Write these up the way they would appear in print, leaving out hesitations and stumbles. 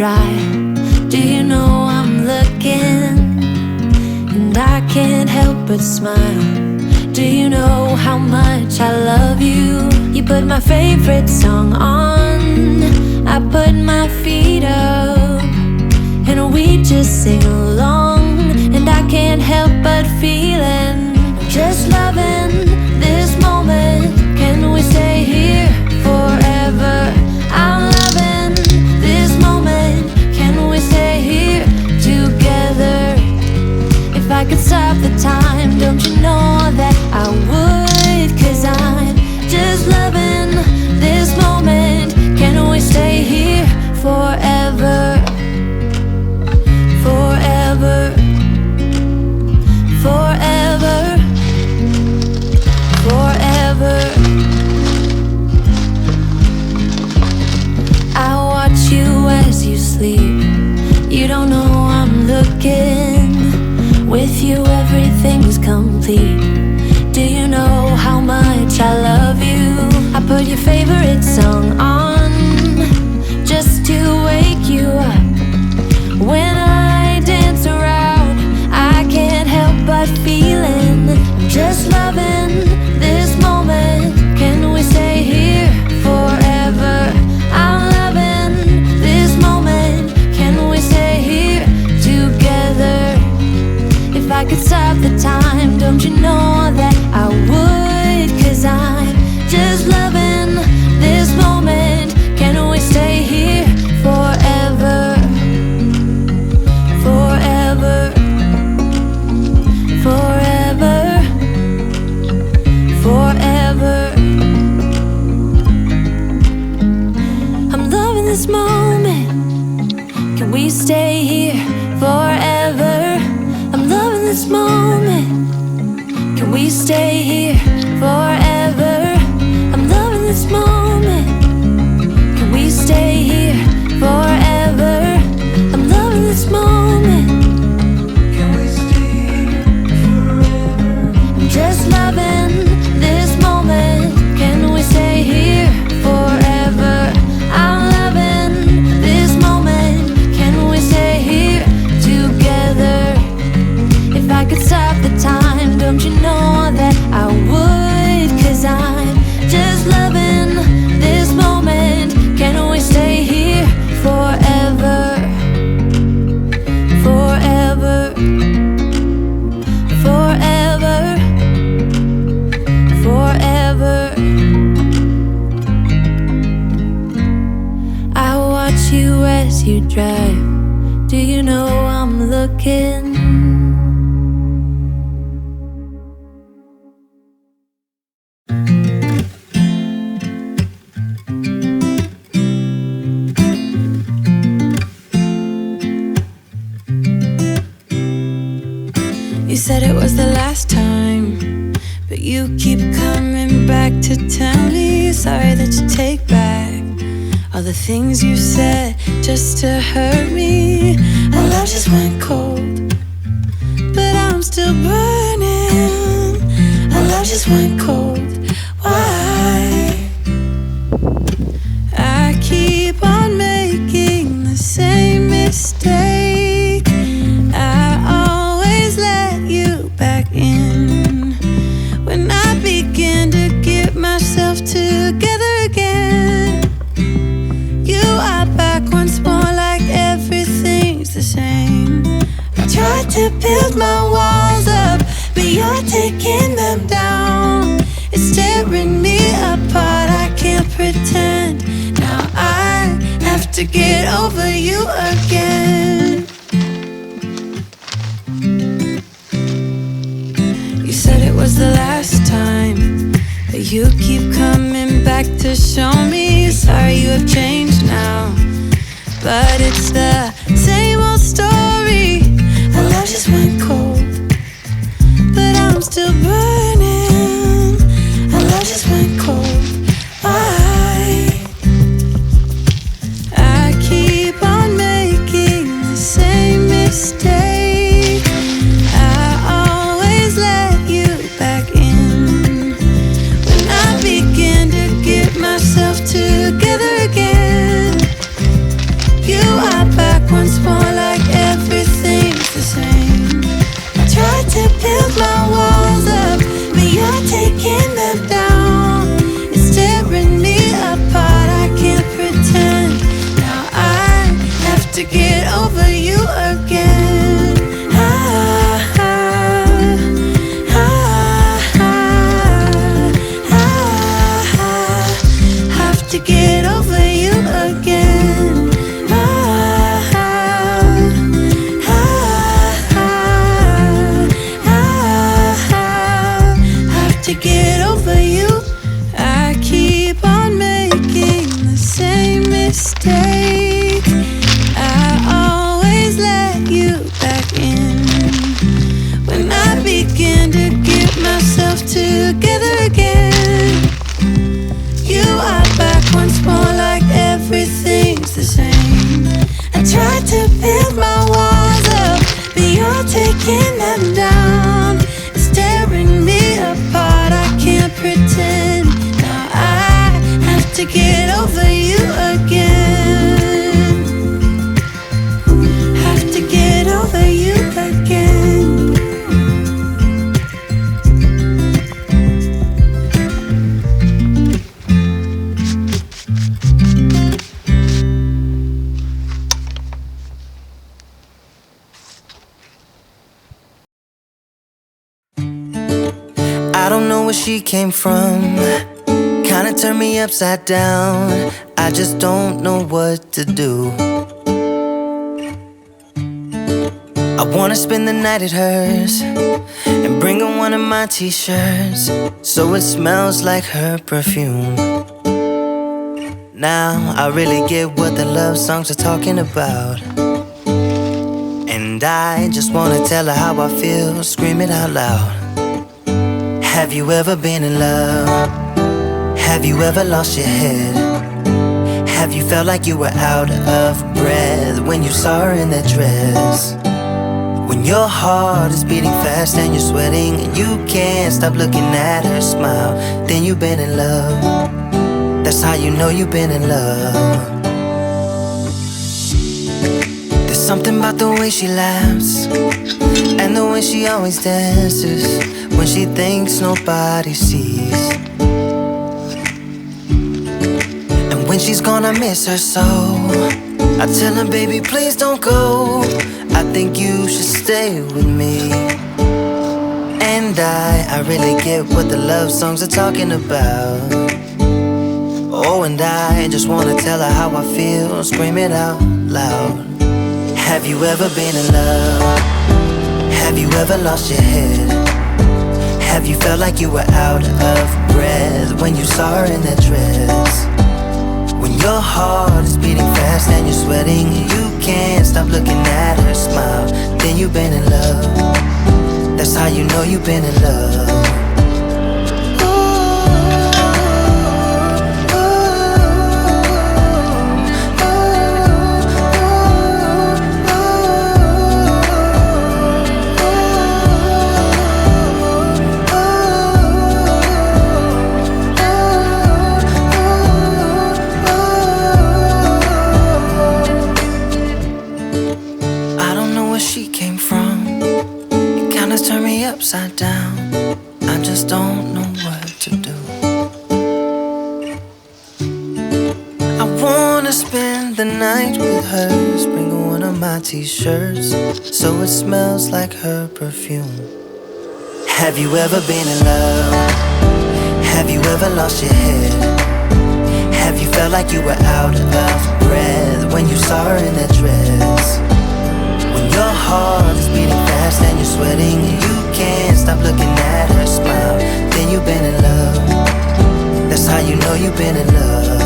try. Do you know I'm looking? And I can't help but smile. Do you know how much I love you? You put my favorite song on, I put my feet up, and we just sing along. And I can't help but feeling, just loving this moment. Can we stay here forever? I'm loving this moment. Can we stay here together? If I could stop the time, don't you know that I would? 'Cause I'm just loving this moment. Can we stay here forever? Forever. Forever. Forever. I watch you as you sleep. You don't know I'm looking. With you everything's complete. Do you know how much I love you? I put your favorite song on, just to wake you up. When I dance around, I can't help but feeling, just loving this moment. Can we stay here forever? I'm loving this moment. Can we stay here together? If I could stop the time, don't you know that I would? 'Cause I'm just loving this moment. Can we stay here forever? Forever. Forever. Forever. I'm loving this moment. Can we stay here forever? I'm loving this moment. Can we stay here forever? I'm loving this moment. Can we stay here forever? I'm loving this moment. Can we stay here forever? I'm just loving this moment. Can we stay here forever? I'm loving this moment. Can we stay here together? If I could stop the time, don't you know that I would? 'Cause I'm just loving this moment. Can we stay here forever? Forever. Forever. Forever. I watch you as you drive. Do you know I'm looking? You said it was the last time, but you keep coming back to tell me sorry that you take back all the things you said just to hurt me. Our love just went cold, but I'm still burning. Our love just went cold. Why? I keep on making the same mistake. I always let you back in when I begin to get myself together again. You are back once more, like everything's the same. I tried to build my walls up, but you're taking them down. It's tearing me apart, I can't pretend. Now I have to get over you again. You said it was the last time, but you keep coming back to show me sorry you have changed now. But it's the same old story. Our love just went cold, but I'm still burning. Our love just went cold. Why? I keep on making the same mistake. I always let you back in when I begin to get myself together again. You are once more like everything's the same. I tried to build my walls up, but you're taking them down. It's tearing me apart, I can't pretend. Now I have to get over you again. Have to get over you again. Have to get over you. I keep on making the same mistake. I always let you back in. When I begin to get myself together again, you are back once more like everything's the same. I tried to build my walls up, but you're taking them down. It's tearing me apart, I can't pretend. Now I have to get over you again. Have to get over you again. I don't know where she came from, kinda turned me upside down. I just don't know what to do. I wanna spend the night at hers and bring her one of my t-shirts, so it smells like her perfume. Now I really get what the love songs are talking about, and I just wanna tell her how I feel, scream it out loud. Have you ever been in love? Have you ever lost your head? Have you felt like you were out of breath when you saw her in that dress? When your heart is beating fast and you're sweating and you can't stop looking at her smile, then you've been in love. That's how you know you've been in love. There's something about the way she laughs and the way she always dances when she thinks nobody sees. And when she's gone I miss her so. I tell her, baby, please don't go, I think you should stay with me. And I really get what the love songs are talking about. Oh, and I just wanna tell her how I feel, scream it out loud. Have you ever been in love? Have you ever lost your head? Have you felt like you were out of breath when you saw her in that dress? When your heart is beating fast and you're sweating and you can't stop looking at her smile, then you've been in love. That's how you know you've been in love. Upside down, I just don't know what to do. I wanna spend the night with her, bring her one of my t-shirts, so it smells like her perfume. Have you ever been in love? Have you ever lost your head? Have you felt like you were out of breath when you saw her in that dress? When your heart is beating fast and you're sweating and you can't stop looking at her smile, then you've been in love. That's how you know you've been in love.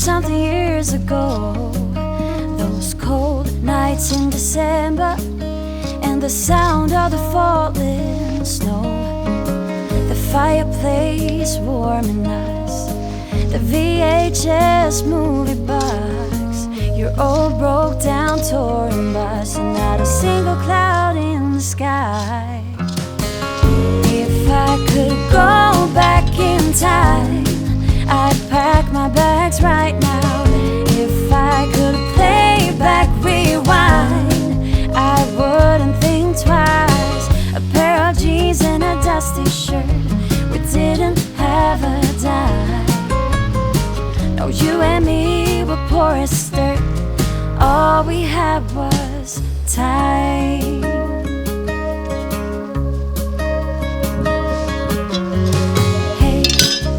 something years ago. Those cold nights in December, and the sound of the falling snow, the fireplace warming us, the VHS movie box, your old broke down touring bus, and not a single cloud in the sky. If I could go back in time, I'd pack my bags right now. If I could play back, rewind, I wouldn't think twice. A pair of jeans and a dusty shirt, we didn't have a dime. No, you and me were poor as dirt, all we had was time. Hey,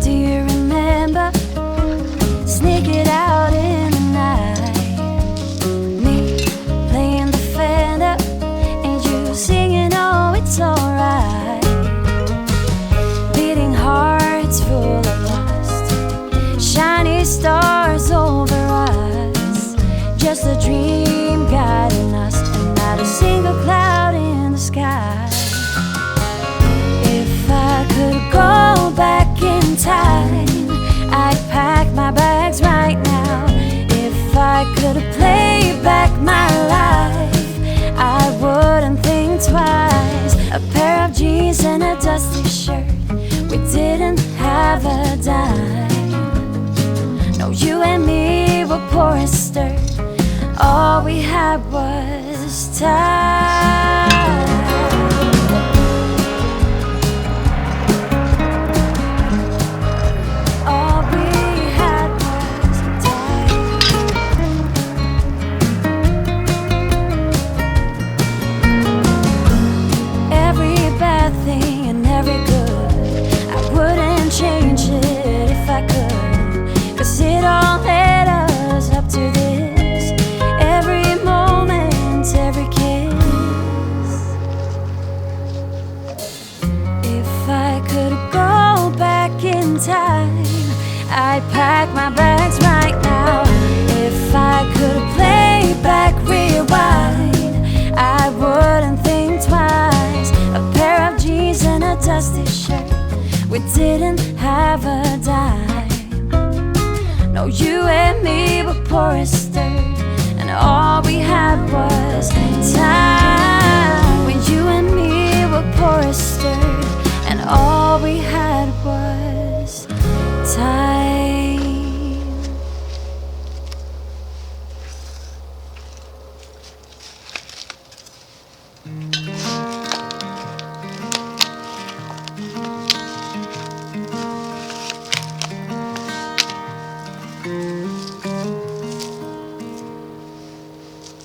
do you remember sneaking out in the night? Me playing the Fender and you singing, oh, it's alright. Beating hearts full of lust, shiny stars over us, just a dream guiding us, and not a single cloud in the sky. If I could go back in time, I'd pack my bags right now. If I could play back my life, I wouldn't think twice. A pair of jeans and a dusty shirt, we didn't have a dime. No, you and me were poor as dirt, all we had was time. All we had was time. Every bad thing and every good, I wouldn't change it if I could, 'cause it all led us up to this. Every moment, every kiss. If I could go back in time, I'd pack my bags right now. If I could play back, rewind, I wouldn't think twice. A pair of jeans and a dusty shirt, we didn't have a dime. No, you and me were poor as dirt, and all we had was time. When you and me were poor as dirt, and all we had was time.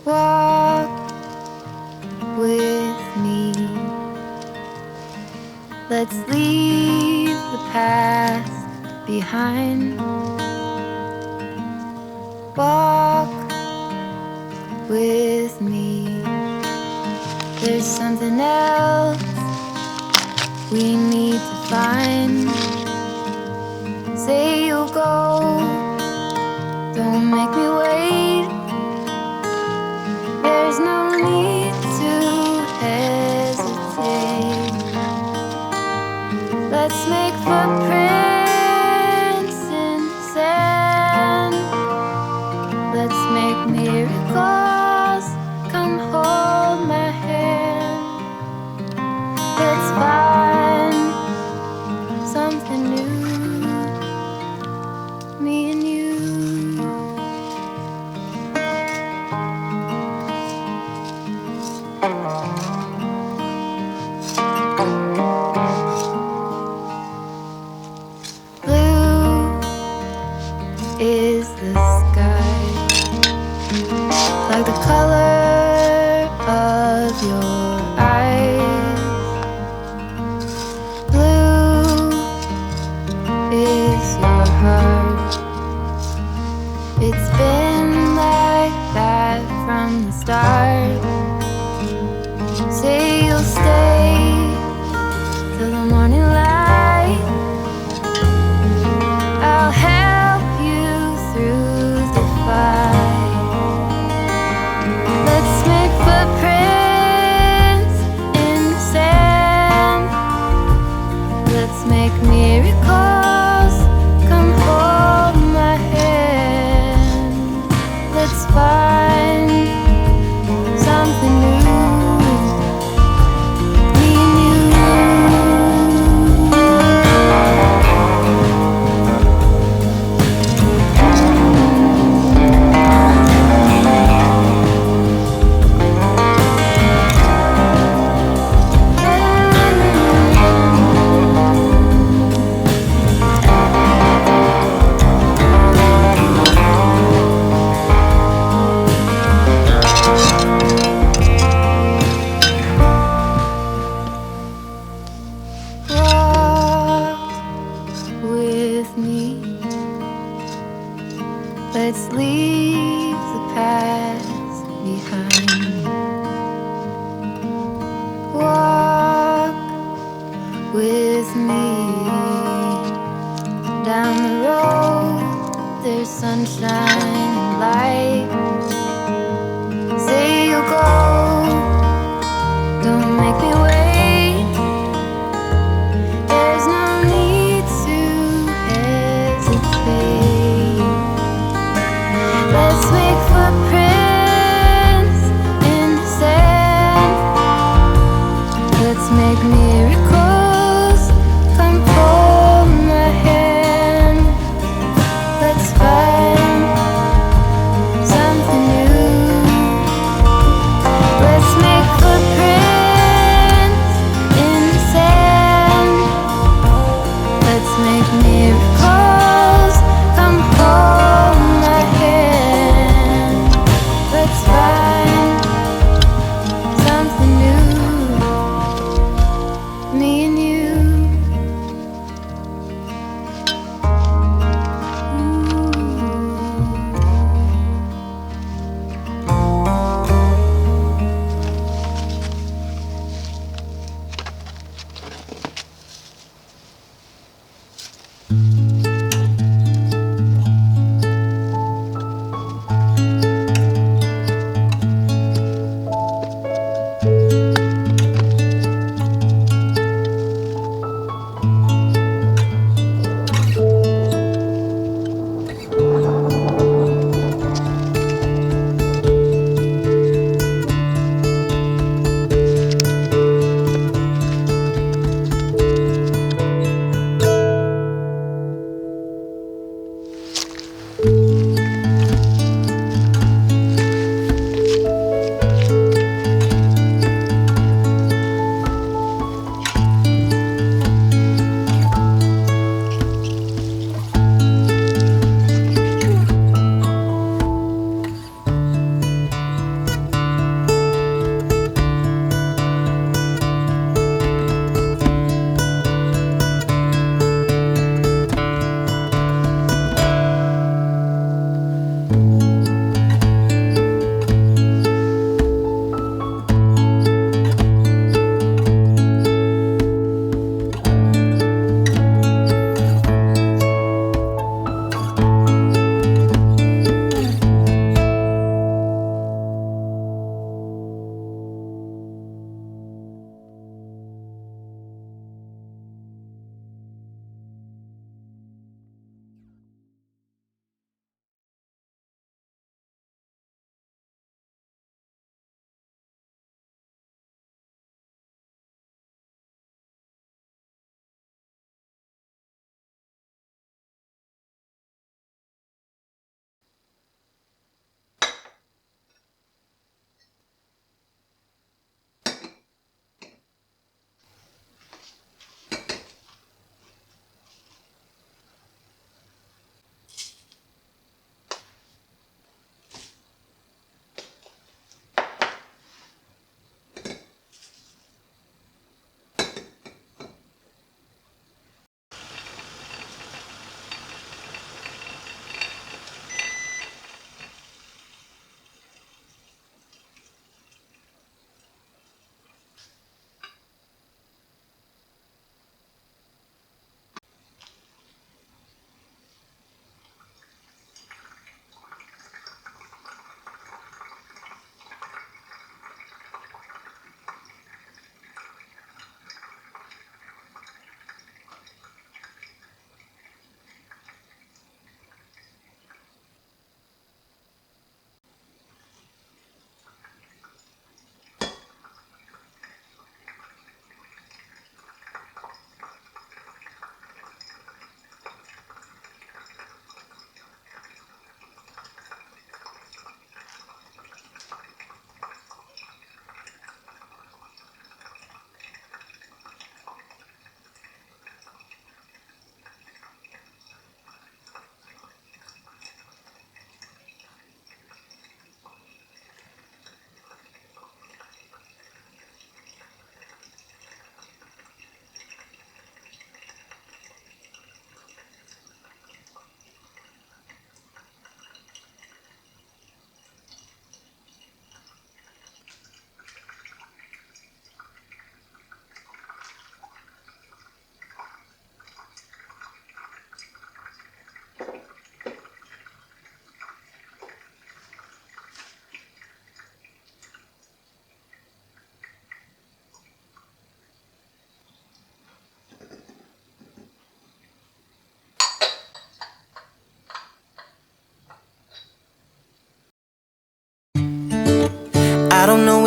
Walk with me. Let's leave the past behind. Walk with me. There's something else we need to find. Say you'll go, don't make me wait. There's no need to hesitate. Let's make footprints in the sand. Let's make miracles. Come hold my hand. Let's find something new, me and you. Let's leave the past behind. Walk with me down the road. There's sunshine and light. Say you'll go, don't make me wait. There's no need to hesitate. Let's make footprints in the sand. Let's make miracles. Come hold my hand. Let's find something new. Let's make footprints in the sand. Let's make miracles. Come hold my hand. Let's find something new. Me and you.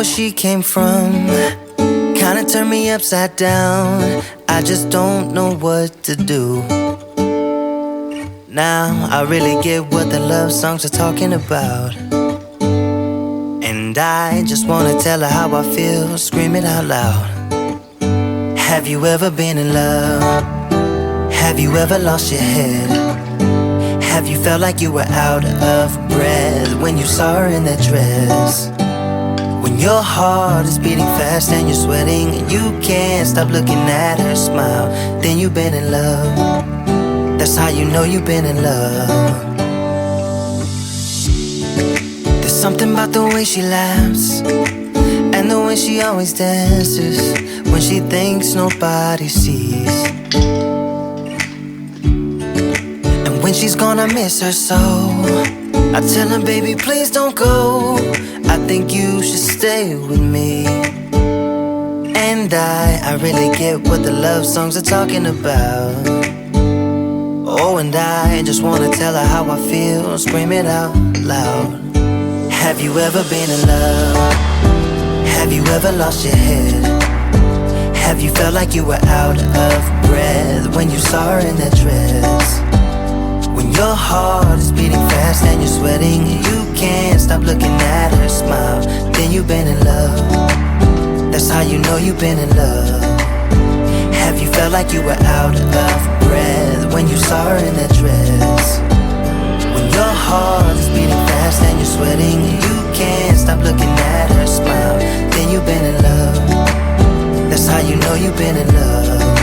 where she came from. Kinda turned me upside down. I just don't know what to do. Now I really get what the love songs are talking about. And I just wanna tell her how I feel, scream it out loud. Have you ever been in love? Have you ever lost your head? Have you felt like you were out of breath when you saw her in that dress? When your heart is beating fast and you're sweating and you can't stop looking at her smile, then you've been in love. That's how you know you've been in love. There's something about the way she laughs and the way she always dances when she thinks nobody sees. And when she's gone I miss her so. I tell her, baby, please don't go. I think you should stay with me. And I really get what the love songs are talking about. Oh, and I just wanna tell her how I feel, scream it out loud. Have you ever been in love? Have you ever lost your head? Have you felt like you were out of breath when you saw her in that dress? When your heart is beating fast and you're sweating and you can't stop looking at her smile, then you've been in love. That's how you know you've been in love. Have you felt like you were out of breath when you saw her in that dress? When your heart is beating fast and you're sweating and you can't stop looking at her smile, then you've been in love. That's how you know you've been in love.